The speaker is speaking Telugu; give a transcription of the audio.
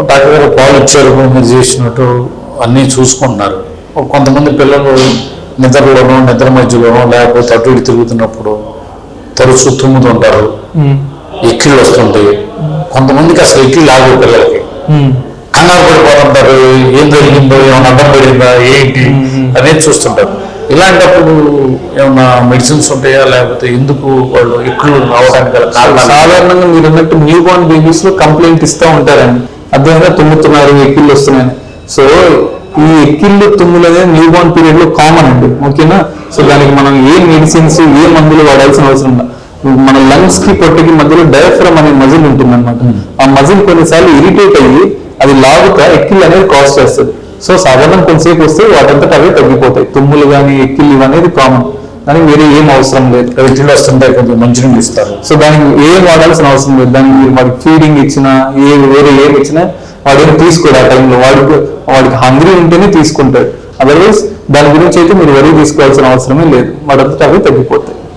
డాక్టర్ గారు పాలు ఇచ్చారు, మీరు చేసినట్టు అన్నీ చూసుకుంటున్నారు. కొంతమంది పిల్లలు నిద్రలోనో నిద్ర మధ్యలోనో లేకపోతే అటు ఇటు తిరుగుతున్నప్పుడు తరచు తుమ్ముతుంటారు, ఎక్కిళ్ళు వస్తుంటాయి. కొంతమందికి అసలు ఎక్కిళ్ళు ఆగే పిల్లలకి కంగారు పడిపోతుంటారు, ఏం జరిగిందో, ఏమైనా అడ్డం పడిందా ఏంటి అనేది చూస్తుంటారు. ఇలాంటప్పుడు ఏమన్నా మెడిసిన్స్ ఉంటాయా, లేకపోతే ఎందుకు వాళ్ళు ఎక్కిళ్ళు రావడానికి గల కారణాలు? సాధారణంగా మీరు అన్నట్టు న్యూ బోర్న్ బేబీస్ లో కంప్లైంట్ ఇస్తూ ఉంటారండి, అర్థంగా తుమ్ముతున్నారు, ఎక్కిళ్ళు వస్తున్నాయని. సో ఈ ఎక్కిళ్ళు తుమ్ములు అనేది న్యూ బోర్న్ పీరియడ్ లో కామన్ అండి, ఓకేనా. సో దానికి మనం ఏ మెడిసిన్స్ ఏ మందులు వాడాల్సిన అవసరం లేదు. మన లంగ్స్ కి పొట్టకి మధ్యలో డయాఫ్రమ్ అనే మజిల్ ఉంటుంది అనమాట. ఆ మజిల్ కొన్నిసార్లు ఇరిటేట్ అయ్యి అది లాగుతా ఎక్కిళ్ళు అనేది కాజ్ చేస్తుంది. సో సాధారణ కొంతసేపు వస్తే వాటంతట అవే తగ్గిపోతాయి. తుమ్ములు కానీ ఎక్కిళ్ళు అనేది కామన్, దానికి వేరే ఏం అవసరం లేదు. ఎక్కిళ్ళు వస్తుంటాయి, కొంచెం మంచినీళ్ళు ఇస్తారు, సో దానికి ఏం వాడాల్సిన అవసరం లేదు. దానికి మీరు వాడికి ఫీడింగ్ ఇచ్చినా వేరే ఏం ఇచ్చినా వాడు ఏం తీసుకోడు ఆ టైంలో. వాడికి హంగ్రీ ఉంటేనే తీసుకుంటాడు, అదర్వైజ్ దాని గురించి అయితే మీరు వరి తీసుకోవాల్సిన అవసరమే లేదు, వాడంతటా అవే తగ్గిపోతాయి.